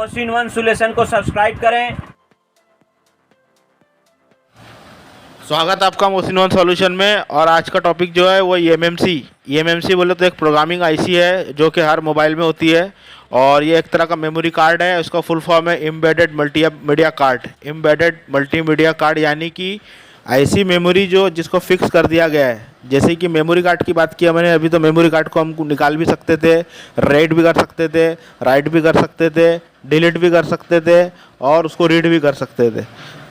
Mohsin one solution को subscribe करें। स्वागत है आपका मोहसिन वन सॉल्यूशन में। और आज का टॉपिक जो है वो ईएमएमसी बोले तो एक प्रोग्रामिंग आईसी है जो कि हर मोबाइल में होती है। और ये एक तरह का मेमोरी कार्ड है। उसका फुल फॉर्म है embedded multimedia card. Embedded multimedia card यानी कि ऐसी मेमोरी जो जिसको फिक्स कर दिया गया है। जैसे कि मेमोरी कार्ड की बात किया मैंने अभी, तो मेमोरी कार्ड को हम निकाल भी सकते थे, राइट भी कर सकते थे, राइट भी कर सकते थे, डिलीट भी कर सकते थे और उसको रीड भी कर सकते थे।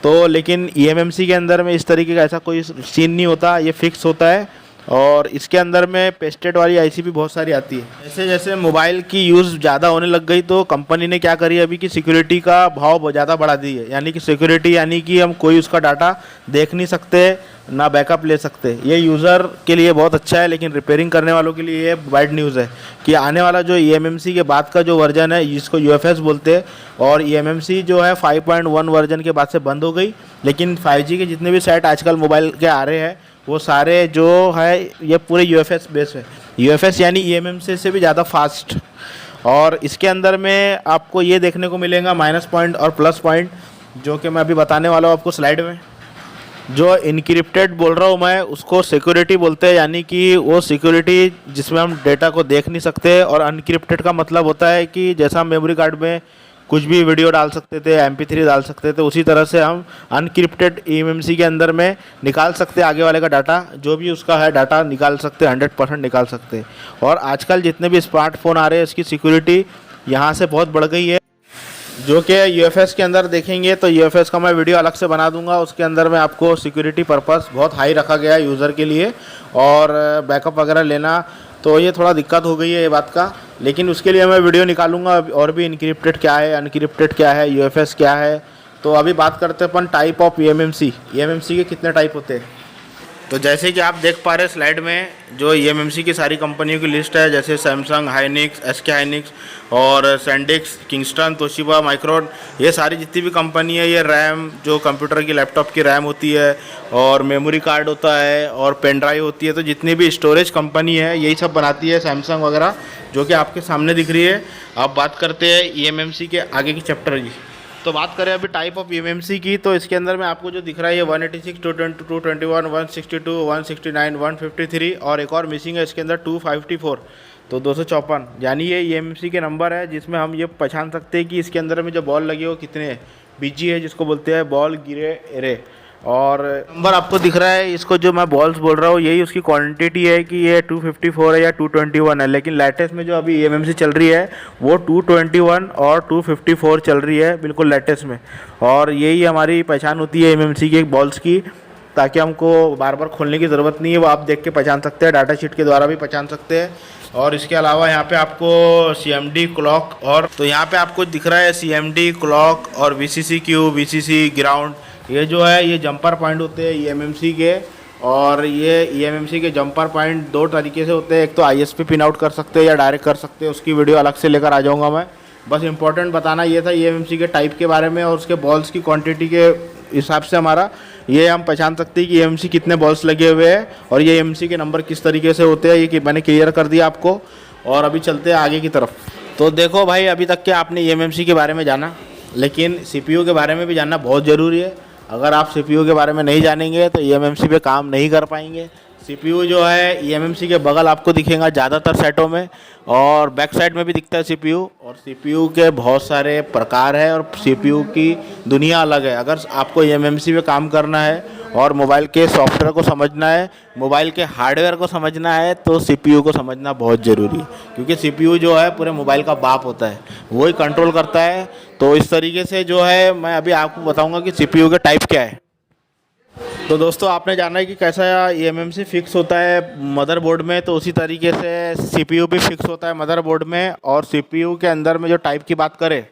तो लेकिन ईएमएमसी के अंदर में इस तरीके का ऐसा कोई सीन नहीं होता, ये फिक्स होता है। और इसके अंदर में पेस्टेड वाली आईसी भी बहुत सारी आती है। जैसे जैसे मोबाइल की यूज़ ज़्यादा होने लग गई तो कंपनी ने क्या करी अभी कि सिक्योरिटी का भाव ज़्यादा बढ़ा दी है। यानी कि सिक्योरिटी यानी कि हम कोई उसका डाटा देख नहीं सकते, ना बैकअप ले सकते। ये यूज़र के लिए बहुत अच्छा है, लेकिन रिपेयरिंग करने वालों के लिए ये बैड न्यूज़ है कि आने वाला जो ईएमएमसी के बाद का जो वर्जन है जिसको यूएफएस बोलते हैं, और ईएमएमसी जो है 5.1 वर्जन के बाद से बंद हो गई। लेकिन 5G के जितने भी सेट आजकल मोबाइल के आ रहे हैं वो सारे जो है ये पूरे यूएफएस बेस है। यूएफएस यानी ईएमएमसी से भी ज़्यादा फास्ट। और इसके अंदर में आपको ये देखने को मिलेगा माइनस पॉइंट और प्लस पॉइंट, जो कि मैं अभी बताने वाला हूँ आपको स्लाइड में। जो इनक्रिप्टेड बोल रहा हूँ मैं उसको सिक्योरिटी बोलते हैं, यानी कि वो सिक्योरिटी जिसमें हम डेटा को देख नहीं सकते। और अनक्रिप्टेड का मतलब होता है कि जैसा हम मेमोरी कार्ड में कुछ भी वीडियो डाल सकते थे, MP3 डाल सकते थे, उसी तरह से हम अनक्रिप्टेड ईएमएमसी के अंदर में निकाल सकते हैं आगे वाले का डाटा, जो भी उसका है डाटा निकाल सकते हैं, 100% निकाल सकते हैं। और आजकल जितने भी स्मार्टफोन आ रहे हैं इसकी सिक्योरिटी यहाँ से बहुत बढ़ गई है। जो कि यूएफएस के अंदर देखेंगे तो यूएफएस का मैं वीडियो अलग से बना दूंगा। उसके अंदर में आपको सिक्योरिटी पर्पस बहुत हाई रखा गया है यूज़र के लिए, और बैकअप वगैरह लेना तो ये थोड़ा दिक्कत हो गई है ये बात का। लेकिन उसके लिए मैं वीडियो निकालूंगा और भी इनक्रिप्टेड क्या है, अनक्रिप्टेड क्या है, यूएफएस क्या है। तो अभी बात करते हैं अपन टाइप ऑफ ईएमएमसी के कितने टाइप होते हैं। तो जैसे कि आप देख पा रहे हैं स्लाइड में जो ईएमएमसी की सारी कंपनियों की लिस्ट है, जैसे सैमसंग, हाइनिक्स, एसके हाइनिक्स और सैंडिक्स, किंगस्टन, तोशिबा, माइक्रोन, ये सारी जितनी भी कंपनी है ये रैम जो कंप्यूटर की लैपटॉप की रैम होती है और मेमोरी कार्ड होता है और पेन ड्राइव होती है। तो जितनी भी स्टोरेज कंपनी है यही सब बनाती है, सैमसंग वगैरह, जो कि आपके सामने दिख रही है। अब बात करते हैं ईएमएमसी के आगे की चैप्टर की। तो बात करें अभी टाइप ऑफ ईएमएमसी की, तो इसके अंदर में आपको जो दिख रहा है ये 186, 220, 221, 162, 169, 153 और एक और मिसिंग है इसके अंदर 254, तो 254। यानी ये ईएमएमसी के नंबर है जिसमें हम ये पहचान सकते हैं कि इसके अंदर में जो बॉल लगे हो कितने हैं। बीजी है जिसको बोलते हैं बॉल गिरे एरे। और नंबर आपको दिख रहा है, इसको जो मैं बॉल्स बोल रहा हूँ यही उसकी क्वांटिटी है कि ये 254 है या 221 है। लेकिन लेटेस्ट में जो अभी ईएमएमसी चल रही है वो 221 और 254 चल रही है, बिल्कुल लेटेस्ट में। और यही हमारी पहचान होती है ईएमएमसी के बॉल्स की, ताकि हमको बार बार खोलने की ज़रूरत नहीं है, वो आप देख के पहचान सकते हैं, डाटा शीट के द्वारा भी पहचान सकते हैं। और इसके अलावा यहाँ पे आपको CMD क्लॉक, और तो यहाँ पे आपको दिख रहा है CMD क्लॉक और VCC क्यू, VCC ग्राउंड, ये जो है ये जंपर पॉइंट होते हैं ईएमएमसी के। और ये ईएमएमसी के जंपर पॉइंट दो तरीके से होते हैं, एक तो ISP पिन आउट कर सकते हैं या डायरेक्ट कर सकते हैं, उसकी वीडियो अलग से लेकर आ जाऊँगा मैं। बस इंपॉर्टेंट बताना ये था ईएमएमसी के टाइप के बारे में और उसके बॉल्स की क्वांटिटी के हिसाब से हमारा ये हम पहचान सकते हैं कि ईएमएमसी कितने बॉल्स लगे हुए हैं और ये ईएमएमसी के नंबर किस तरीके से होते हैं, ये कि मैंने क्लियर कर दिया आपको। और अभी चलते हैं आगे की तरफ। तो देखो भाई, अभी तक के आपने ईएमएमसी के बारे में जाना, लेकिन CPU के बारे में भी जानना बहुत ज़रूरी है। अगर आप CPU के बारे में नहीं जानेंगे तो ईएमएमसी पे काम नहीं कर पाएंगे। CPU जो है ईएमएमसी के बगल आपको दिखेगा ज़्यादातर सेटों में, और बैक साइड में भी दिखता है CPU। और CPU के बहुत सारे प्रकार है और CPU की दुनिया अलग है। अगर आपको ईएमएमसी पे काम करना है और मोबाइल के सॉफ्टवेयर को समझना है, मोबाइल के हार्डवेयर को समझना है, तो CPU को समझना बहुत ज़रूरी है, क्योंकि CPU जो है पूरे मोबाइल का बाप होता है, वही कंट्रोल करता है। तो इस तरीके से जो है मैं अभी आपको बताऊंगा कि CPU के टाइप क्या है। तो दोस्तों, आपने जाना है कि कैसा ईएमएमसी फिक्स होता है मदरबोर्ड में, तो उसी तरीके से CPU भी फिक्स होता है मदरबोर्ड में। और CPU के अंदर में जो टाइप की बात करें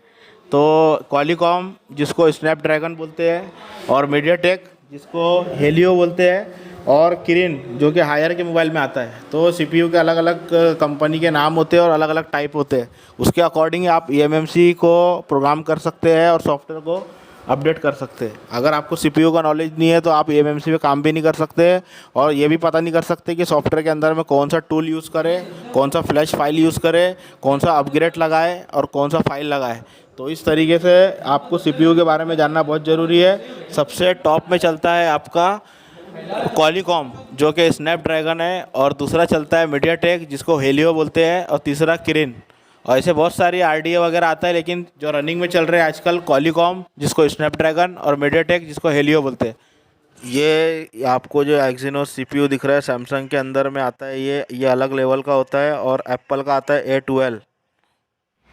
तो क्वालिकॉम जिसको स्नैपड्रैगन बोलते हैं, और मीडियाटेक जिसको हेलियो बोलते हैं, और किरिन जो कि हायर के मोबाइल में आता है। तो CPU के अलग अलग कंपनी के नाम होते हैं और अलग अलग टाइप होते हैं। उसके अकॉर्डिंग आप ईएमएमसी को प्रोग्राम कर सकते हैं और सॉफ्टवेयर को अपडेट कर सकते हैं। अगर आपको CPU का नॉलेज नहीं है तो आप ईएमएमसी पे काम भी नहीं कर सकते, और ये भी पता नहीं कर सकते कि सॉफ्टवेयर के अंदर में कौन सा टूल यूज़ करें, कौन सा फ्लैश फाइल यूज़ करें, कौन सा अपग्रेड लगाए और कौन सा फाइल लगाए। तो इस तरीके से आपको सीपीयू के बारे में जानना बहुत ज़रूरी है। सबसे टॉप में चलता है आपका क्वालिकॉम जो कि स्नैपड्रैगन है, और दूसरा चलता है मीडियाटेक जिसको हेलियो बोलते हैं, और तीसरा किरिन। और ऐसे बहुत सारी आरडीए वगैरह आता है, लेकिन जो रनिंग में चल रहे हैं आजकल क्वालिकॉम जिसको स्नैपड्रैगन और मीडियाटेक जिसको हेलियो बोलते हैं। ये आपको जो एक्सिनोस सीपीयू दिख रहा है सैमसंग के अंदर में आता है, ये अलग लेवल का होता है, और एप्पल का आता है A12।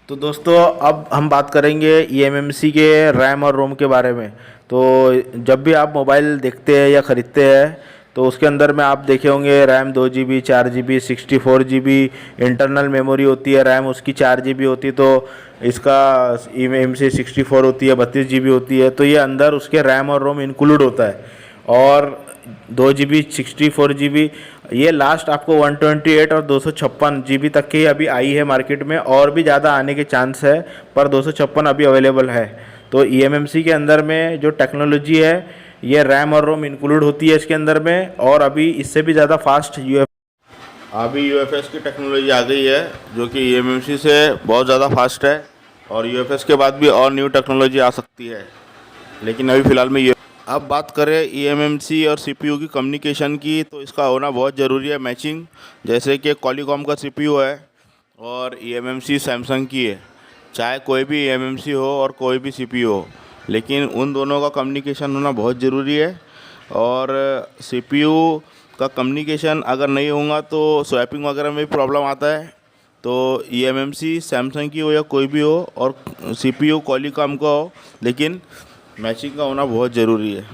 तो दोस्तों अब हम बात करेंगे eMMC के रैम और रोम के बारे में। तो जब भी आप मोबाइल देखते हैं या ख़रीदते हैं तो उसके अंदर में आप देखे होंगे RAM 2 GB, 4 GB, 64 GB internal memory होती है। रैम उसकी 4 GB होती है, तो इसका eMMC 64 होती है, 32 GB होती है। तो ये अंदर उसके रैम और रोम इंक्लूड होता है। और 2 GB, 64 GB ये लास्ट आपको 128 और 256 GB तक की अभी आई है मार्केट में, और भी ज़्यादा आने के चांस है, पर 256 अभी अवेलेबल है। तो eMMC के अंदर में जो टेक्नोलॉजी है ये रैम और रोम इंक्लूड होती है इसके अंदर में, और अभी इससे भी ज़्यादा फास्ट अभी UFS की टेक्नोलॉजी आ गई है जो कि eMMC से बहुत ज़्यादा फास्ट है, और UFS के बाद भी और न्यू टेक्नोलॉजी आ सकती है, लेकिन अभी फ़िलहाल में अब बात करें eMMC और CPU की कम्युनिकेशन की, तो इसका होना बहुत ज़रूरी है मैचिंग। जैसे कि क्वालिकॉम का CPU है और eMMC सैमसंग की है, चाहे कोई भी eMMC हो और कोई भी CPU हो, लेकिन उन दोनों का कम्युनिकेशन होना बहुत ज़रूरी है। और CPU का कम्युनिकेशन अगर नहीं होगा तो स्वैपिंग वगैरह में भी प्रॉब्लम आता है। तो eMMC सैमसंग की हो या कोई भी हो, और CPU क्वालिकॉम का हो, लेकिन मैचिंग का होना बहुत ज़रूरी है।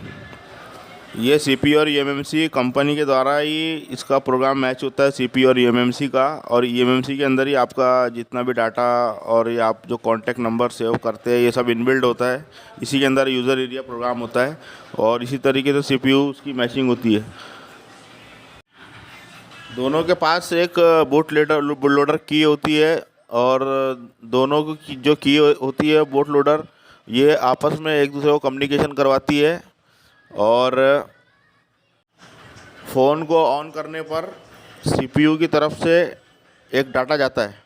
ये CPU और eMMC कंपनी के द्वारा ही इसका प्रोग्राम मैच होता है, CPU और eMMC का। और eMMC के अंदर ही आपका जितना भी डाटा और ये आप जो कॉन्टैक्ट नंबर सेव करते हैं ये सब इनबिल्ड होता है। इसी के अंदर यूज़र एरिया प्रोग्राम होता है, और इसी तरीके से CPU उसकी मैचिंग होती है। दोनों के पास एक बूट लोडर की होती है, और दोनों की जो की होती है बूट लोडर, ये आपस में एक दूसरे को कम्युनिकेशन करवाती है। और फ़ोन को ऑन करने पर CPU की तरफ से एक डाटा जाता है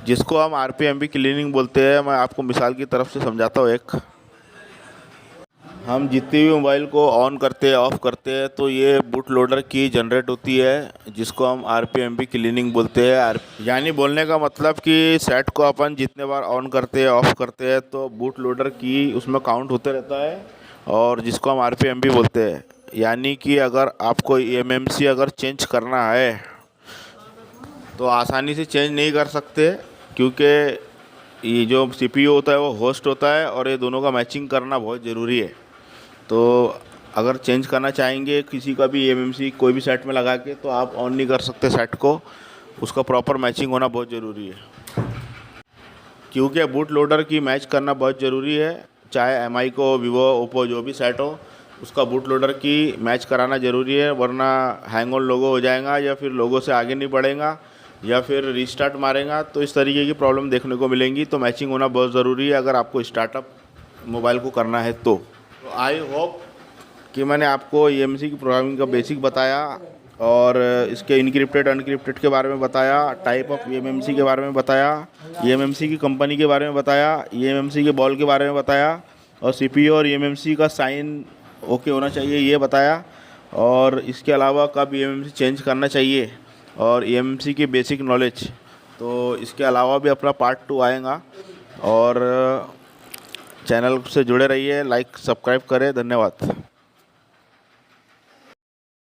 जिसको हम RPMB क्लीनिंग बोलते हैं। मैं आपको मिसाल की तरफ से समझाता हूँ। हम जितनी भी मोबाइल को ऑन करते हैं ऑफ़ करते हैं तो ये बूट लोडर की जनरेट होती है, जिसको हम RPMB क्लीनिंग बोलते हैं। यानी बोलने का मतलब कि सेट को अपन जितने बार ऑन करते हैं ऑफ़ करते हैं तो बूट लोडर की उसमें काउंट होते रहता है, और जिसको हम RPMB बोलते हैं। यानी कि अगर आपको eMMC अगर चेंज करना है तो आसानी से चेंज नहीं कर सकते, क्योंकि ये जो CPU होता है वो होस्ट होता है, और ये दोनों का मैचिंग करना बहुत ज़रूरी है। तो अगर चेंज करना चाहेंगे किसी का भी eMMC कोई भी सेट में लगा के, तो आप ऑन नहीं कर सकते सेट को, उसका प्रॉपर मैचिंग होना बहुत ज़रूरी है। क्योंकि बूट लोडर की मैच करना बहुत ज़रूरी है, चाहे MI को, Vivo, Oppo जो भी सेट हो, उसका बूट लोडर की मैच कराना ज़रूरी है, वरना हैंग ऑन लोगो हो जाएगा, या फिर लोगो से आगे नहीं बढ़ेगा, या फिर रीस्टार्ट मारेगा। तो इस तरीके की प्रॉब्लम देखने को मिलेंगी। तो मैचिंग होना बहुत ज़रूरी है अगर आपको स्टार्टअप मोबाइल को करना है। तो आई होप कि मैंने आपको eMMC की प्रोग्रामिंग का बेसिक बताया, और इसके इनक्रिप्टेड अनक्रिप्टेड के बारे में बताया, टाइप ऑफ eMMC के बारे में बताया, eMMC की कंपनी के बारे में बताया, eMMC के बॉल के बारे में बताया, और CPU और eMMC का साइन ओके होना चाहिए ये बताया, और इसके अलावा कब eMMC चेंज करना चाहिए, और eMMC की बेसिक नॉलेज। तो इसके अलावा भी अपना पार्ट 2 आएगा, और चैनल से जुड़े रहिए, लाइक सब्सक्राइब करें। धन्यवाद।